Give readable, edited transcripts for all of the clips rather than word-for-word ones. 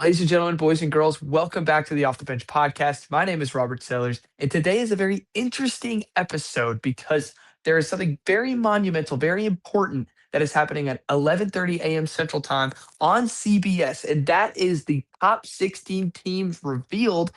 Ladies and gentlemen, boys and girls, welcome back to the Off the Bench podcast. My name is Robert Sellers, and today is a very interesting episode because there is something very monumental, very important that is happening at 11:30 a.m. Central Time on CBS, and that is the top 16 teams revealed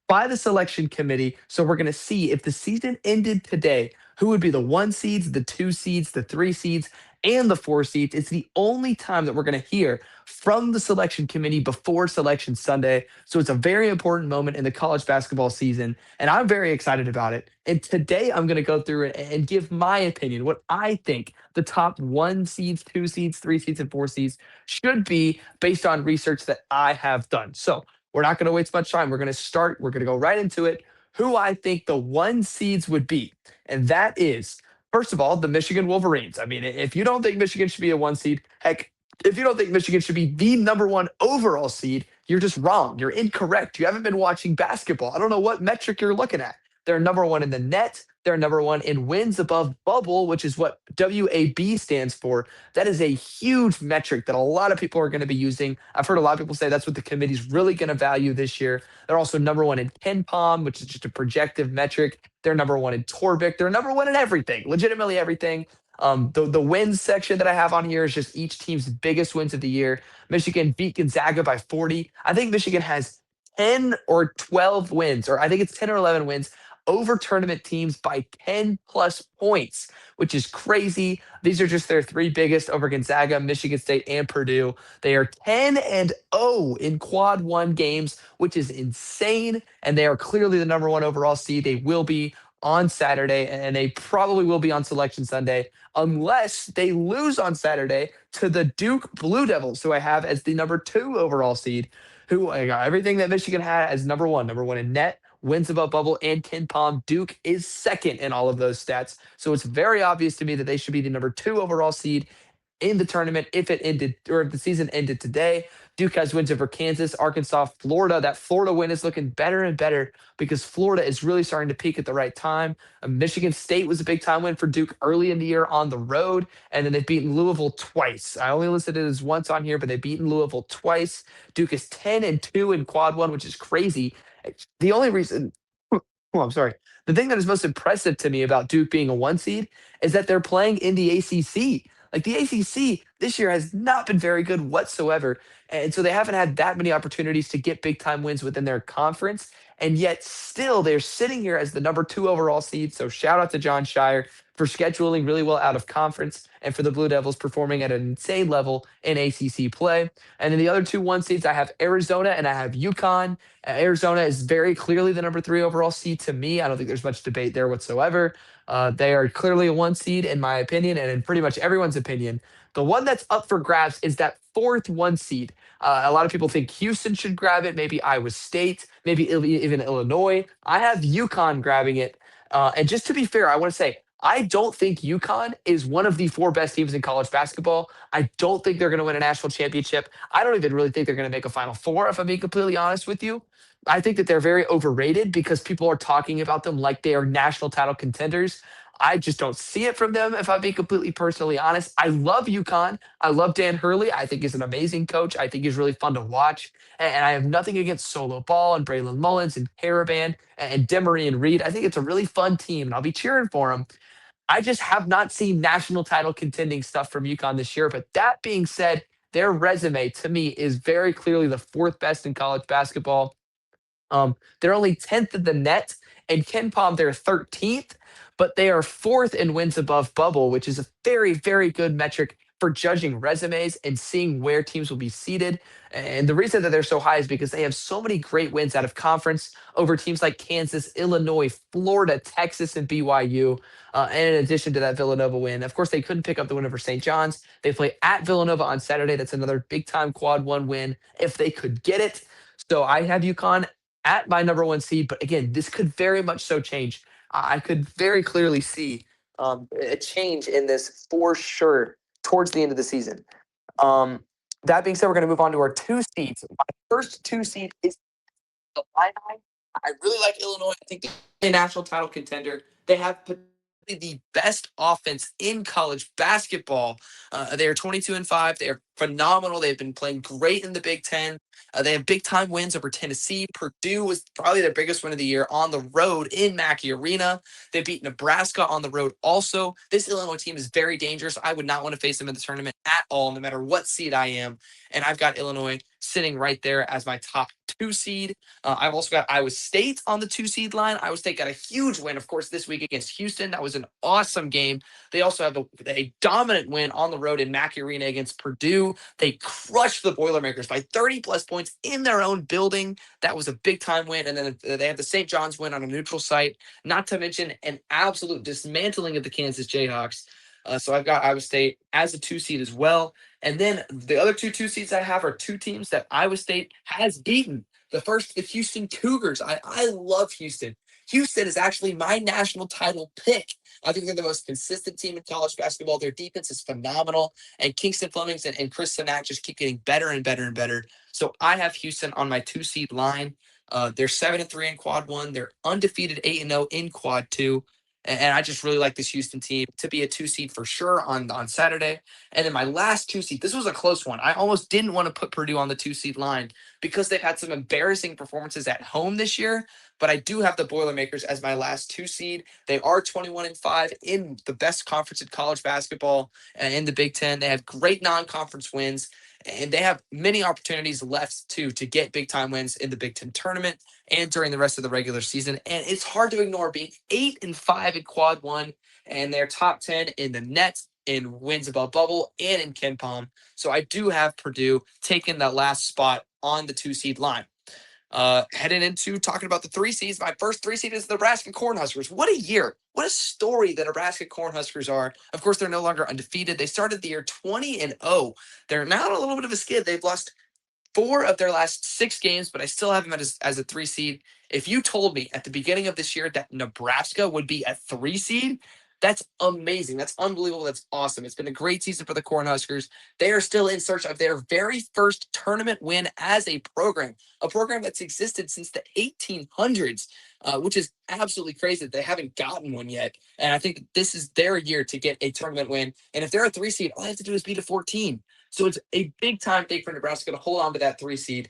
by the selection committee. So we're going to see if the season ended today, who would be the one seeds, the two seeds, the three seeds, and the four seeds. It's the only time that we're going to hear from the selection committee before Selection Sunday. So it's a very important moment in the college basketball season, and I'm very excited about it. And today I'm going to go through it and give my opinion, what I think the top one seeds, two seeds, three seeds, and four seeds should be based on research that I have done. So we're not going to waste much time. We're going to start. We're going to go right into it. Who I think the one seeds would be. And that is, first of all, the Michigan Wolverines. I mean, if you don't think Michigan should be a one seed, heck, if you don't think Michigan should be the number one overall seed, you're just wrong. You're incorrect. You haven't been watching basketball. I don't know what metric you're looking at. They're number one in the net. They're number one in wins above bubble, which is what WAB stands for. That is a huge metric that a lot of people are going to be using. I've heard a lot of people say that's what the committee's really going to value this year. They're also number one in KenPom, which is just a projective metric. They're number one in Torvik. They're number one in everything, legitimately everything. The wins section that I have on here is just each team's biggest wins of the year. Michigan beat Gonzaga by 40. I think Michigan has 10 or 12 wins, or I think it's 10 or 11 wins over tournament teams by 10 plus points, which is crazy. These are just their three biggest over Gonzaga, Michigan State, and Purdue. They are 10 and 0 in quad one games, which is insane. And they are clearly the number one overall seed. They will be on Saturday, and they probably will be on Selection Sunday, unless they lose on Saturday to the Duke Blue Devils, who I have as the number two overall seed, who I got everything that Michigan had as number one in net, wins above bubble, and KenPom. Duke is second in all of those stats. So it's very obvious to me that they should be the number two overall seed in the tournament if it ended, or if the season ended today. Duke has wins over Kansas, Arkansas, Florida. That Florida win is looking better and better because Florida is really starting to peak at the right time. Michigan State was a big time win for Duke early in the year on the road, and then they've beaten Louisville twice. I only listed it as once on here, but they've beaten Louisville twice. Duke is 10 and 2 in quad one, which is crazy. The only reason, oh, I'm sorry. The thing that is most impressive to me about Duke being a one seed is that they're playing in the ACC. Like the ACC this year has not been very good whatsoever. And so they haven't had that many opportunities to get big time wins within their conference. And yet still they're sitting here as the number two overall seed. So shout out to John Shire for scheduling really well out of conference and for the Blue Devils performing at an insane level in ACC play. And then the other two one seeds, I have Arizona and I have UConn. Arizona is very clearly the number three overall seed to me. I don't think there's much debate there whatsoever. They are clearly a one seed, in my opinion, and in pretty much everyone's opinion. The one that's up for grabs is that fourth one seed. A lot of people think Houston should grab it, maybe Iowa State, maybe even Illinois. I have UConn grabbing it. And just to be fair, I want to say, I don't think UConn is one of the four best teams in college basketball. I don't think they're going to win a national championship. I don't even really think they're going to make a Final Four, if I'm being completely honest with you. I think that they're very overrated because people are talking about them like they are national title contenders. I just don't see it from them, if I'm being completely personally honest. I love UConn. I love Dan Hurley. I think he's an amazing coach. I think he's really fun to watch. And I have nothing against Solo Ball and Braylon Mullins and Caravan and Demery and Reed. I think it's a really fun team, and I'll be cheering for them. I just have not seen national title contending stuff from UConn this year. But that being said, their resume to me is very clearly the fourth best in college basketball. They're only 10th in the net, and KenPom, they're 13th, but they are fourth in wins above bubble, which is a very, very good metric for judging resumes and seeing where teams will be seated. And the reason that they're so high is because they have so many great wins out of conference over teams like Kansas, Illinois, Florida, Texas, and BYU. And in addition to that Villanova win, of course, they couldn't pick up the win over St. John's. They play at Villanova on Saturday. That's another big time quad one win if they could get it. So I have UConn at my number one seed. But again, this could very much so change. I could very clearly see a change in this for sure towards the end of the season. Um, that being said, we're going to move on to our two seeds. My first two seed is the Illini. I really like Illinois. I think they're a national title contender. They have the best offense in college basketball. They are 22-5. They are phenomenal. They've been playing great in the Big Ten. They have big time wins over Tennessee. Purdue was probably their biggest win of the year on the road in Mackey Arena. They beat Nebraska on the road also. This Illinois team is very dangerous. I would not want to face them in the tournament at all, no matter what seed I am. And I've got Illinois sitting right there as my top 2 seed. I've also got Iowa State on the 2 seed line. Iowa State got a huge win, of course, this week against Houston. That was an awesome game. They also have a dominant win on the road in Mackey Arena against Purdue. They crushed the Boilermakers by 30 plus points in their own building. That was a big time win. And then they have the St. John's win on a neutral site, not to mention an absolute dismantling of the Kansas Jayhawks. So I've got Iowa State as a 2 seed as well. And then the other 2 seeds I have are 2 teams that Iowa State has beaten. The first, the Houston Cougars. I love Houston. Houston is actually my national title pick. I think they're the most consistent team in college basketball. Their defense is phenomenal. And Kingston Flemings and Chris Sinak just keep getting better and better and better. So I have Houston on my 2 seed line. They're 7-3 in quad one. They're undefeated 8-0 in quad two. And I just really like this Houston team to be a 2 seed for sure on Saturday. And then my last 2 seed, this was a close one. I almost didn't want to put Purdue on the 2 seed line because they've had some embarrassing performances at home this year. But I do have the Boilermakers as my last 2 seed. They are 21-5 in the best conference in college basketball in the Big Ten. They have great non-conference wins, and they have many opportunities left too to get big time wins in the Big Ten tournament and during the rest of the regular season. And it's hard to ignore being 8-5 in quad one, and they're top 10 in the net in wins above bubble and in KenPom. So I do have Purdue taking that last spot on the 2 seed line. Heading into talking about the 3 seeds, my first 3 seed is the Nebraska Cornhuskers. What a year. What a story the Nebraska Cornhuskers are. Of course, they're no longer undefeated. They started the year 20-0. They're now on a little bit of a skid. They've lost 4 of their last 6 games, but I still have them as a 3 seed. If you told me at the beginning of this year that Nebraska would be a 3 seed, that's amazing. That's unbelievable. That's awesome. It's been a great season for the Cornhuskers. They are still in search of their very first tournament win as a program that's existed since the 1800s, which is absolutely crazy that they haven't gotten one yet. And I think this is their year to get a tournament win. And if they're a 3 seed, all they have to do is beat a 14. So it's a big time thing for Nebraska to hold on to that 3 seed.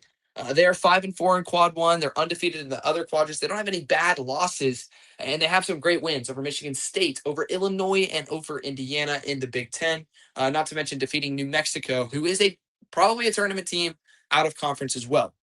They're 5-4 in quad one. They're undefeated in the other quadrants. They don't have any bad losses, and they have some great wins over Michigan State, over Illinois, and over Indiana in the Big Ten. Not to mention defeating New Mexico, who is probably a tournament team out of conference as well.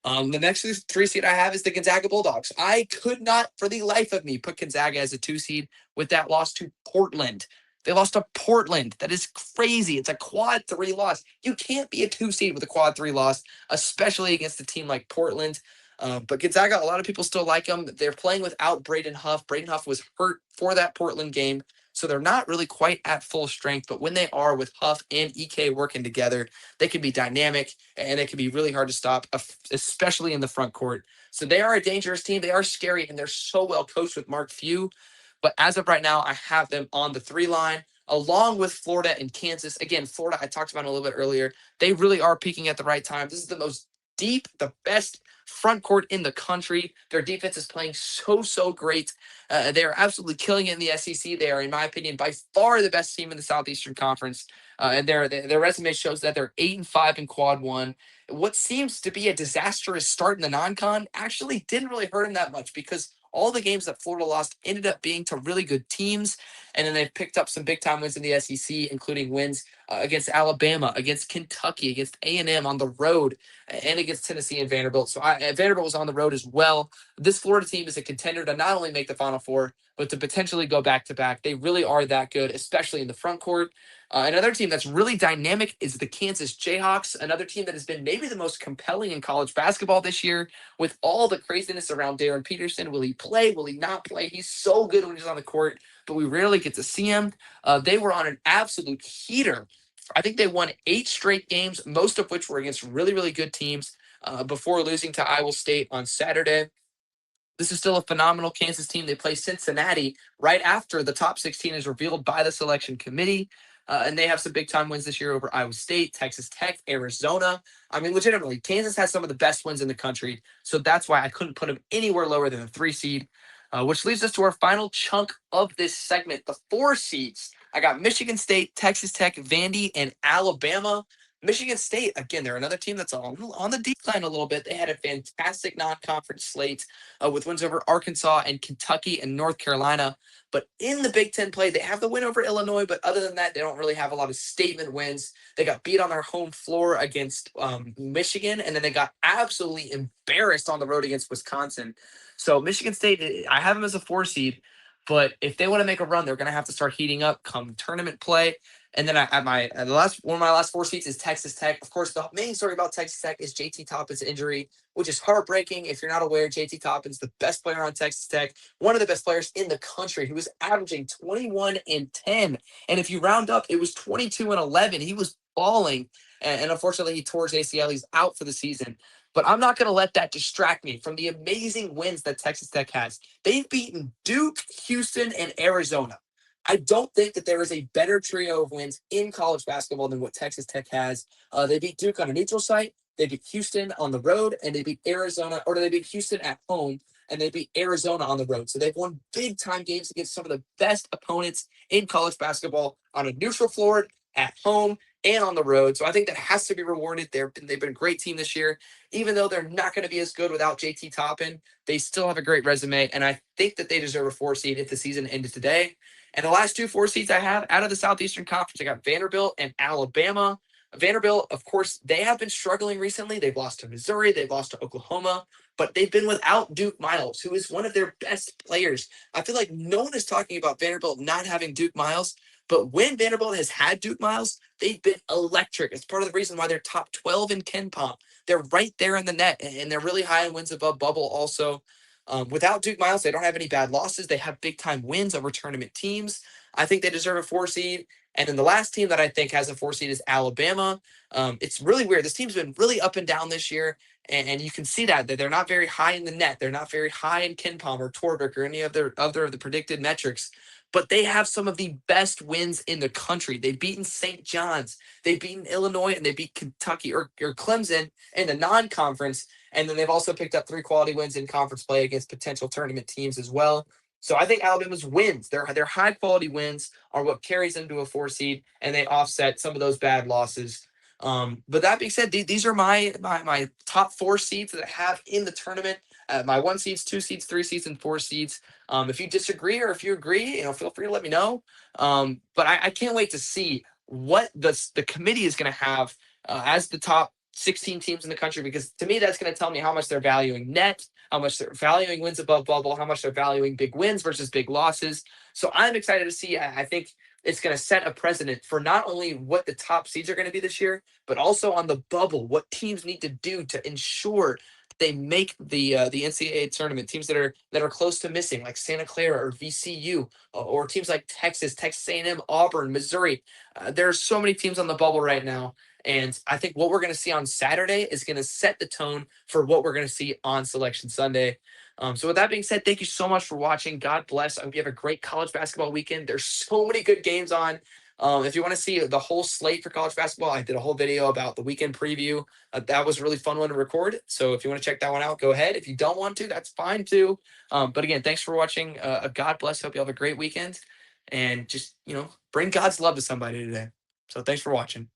The next 3 seed I have is the Gonzaga Bulldogs. I could not, for the life of me, put Gonzaga as a 2 seed with that loss to Portland. They lost to Portland. That is crazy. It's a quad 3 loss. You can't be a 2 seed with a quad 3 loss, especially against a team like Portland. But Gonzaga, a lot of people still like them. They're playing without Braden Huff. Braden Huff was hurt for that Portland game, so they're not really quite at full strength. But when they are with Huff and EK working together, they can be dynamic and they can be really hard to stop, especially in the front court. So they are a dangerous team. They are scary, and they're so well coached with Mark Few. But as of right now, I have them on the 3 line along with Florida and Kansas. Again, Florida, I talked about a little bit earlier. They really are peaking at the right time. This is the most deep, the best front court in the country. Their defense is playing so great. They are absolutely killing it in the SEC. They are, in my opinion, by far the best team in the Southeastern Conference. And their resume shows that they're 8-5 in quad one. What seems to be a disastrous start in the non-con actually didn't really hurt them that much because all the games that Florida lost ended up being to really good teams. And then they've picked up some big time wins in the SEC, including wins against Alabama, against Kentucky, against A&M on the road, and against Tennessee and Vanderbilt. So Vanderbilt was on the road as well. This Florida team is a contender to not only make the Final Four, but to potentially go back to back. They really are that good, especially in the front court. Another team that's really dynamic is the Kansas Jayhawks, another team that has been maybe the most compelling in college basketball this year with all the craziness around Darren Peterson. Will he play? Will he not play? He's so good when he's on the court, but we rarely get to see him. They were on an absolute heater. I think they won 8 straight games, most of which were against really good teams before losing to Iowa State on Saturday. This is still a phenomenal Kansas team. They play Cincinnati right after the top 16 is revealed by the selection committee. And they have some big time wins this year over Iowa State, Texas Tech, Arizona. I mean, legitimately, Kansas has some of the best wins in the country. So that's why I couldn't put them anywhere lower than a 3 seed. which leads us to our final chunk of this segment, the four seeds. I got Michigan State, Texas Tech, Vandy, and Alabama. Michigan State, again, they're another team that's on the decline a little bit. They had a fantastic non-conference slate with wins over Arkansas and Kentucky and North Carolina. But in the Big Ten play, they have the win over Illinois. But other than that, they don't really have a lot of statement wins. They got beat on their home floor against Michigan, and then they got absolutely embarrassed on the road against Wisconsin. So Michigan State, I have them as a four seed, but if they want to make a run, they're going to have to start heating up come tournament play. And then the last one of my last four seats is Texas Tech. Of course, the main story about Texas Tech is JT Toppin's injury, which is heartbreaking. If you're not aware, JT Toppin's the best player on Texas Tech, one of the best players in the country, who was averaging 21 and 10. And if you round up, it was 22 and 11. He was balling, and unfortunately, he tore his ACL. He's out for the season. But I'm not going to let that distract me from the amazing wins that Texas Tech has. They've beaten Duke, Houston, and Arizona. I don't think that there is a better trio of wins in college basketball than what Texas Tech has. They beat Duke on a neutral site, they beat Houston on the road, and they beat Arizona, or they beat Houston at home, and they beat Arizona on the road. So they've won big time games against some of the best opponents in college basketball on a neutral floor, at home, and on the road. So I think that has to be rewarded. They've been a great team this year. Even though they're not going to be as good without JT Toppin, they still have a great resume, and I think that they deserve a four seed if the season ended today. And the last two four seeds I have out of the Southeastern Conference, I got Vanderbilt and Alabama. Vanderbilt, of course, they have been struggling recently. They've lost to Missouri, they've lost to Oklahoma, but they've been without Duke Miles, who is one of their best players. I feel like no one is talking about Vanderbilt not having Duke Miles, but when Vanderbilt has had Duke Miles, they've been electric. It's part of the reason why they're top 12 in KenPom. They're right there in the net, and they're really high in wins above bubble also. Without Duke Miles, they don't have any bad losses. They have big time wins over tournament teams. I think they deserve a four seed. And then the last team that I think has a four seed is Alabama. It's really weird. This team's been really up and down this year. And you can see that they're not very high in the net. They're not very high in KenPom or Torvik or any of their other of the predicted metrics. But they have some of the best wins in the country. They've beaten St. John's, they've beaten Illinois, and they beat Kentucky or Clemson in the non-conference. And then they've also picked up three quality wins in conference play against potential tournament teams as well. So I think Alabama's wins, their high quality wins, are what carries them to a four seed, and they offset some of those bad losses. But that being said, these are my top four seeds that I have in the tournament. My one seeds, two seeds, three seeds, and four seeds. If you disagree or if you agree, feel free to let me know. But I can't wait to see what the committee is going to have as the top 16 teams in the country, because to me that's going to tell me how much they're valuing net, how much they're valuing wins above bubble, how much they're valuing big wins versus big losses. So I'm excited to see. I think it's going to set a precedent for not only what the top seeds are going to be this year, but also on the bubble, what teams need to do to ensure they make the NCAA tournament. Teams that are close to missing, like Santa Clara or VCU, or teams like Texas, Texas A&M, Auburn, Missouri. There are so many teams on the bubble right now, and I think what we're going to see on Saturday is going to set the tone for what we're going to see on Selection Sunday. So with that being said, thank you so much for watching. God bless. I hope you have a great college basketball weekend. There's so many good games on. If you want to see the whole slate for college basketball, I did a whole video about the weekend preview. That was a really fun one to record. So if you want to check that one out, go ahead. If you don't want to, that's fine too. But again, thanks for watching. God bless. Hope you have a great weekend, and just bring God's love to somebody today. So thanks for watching.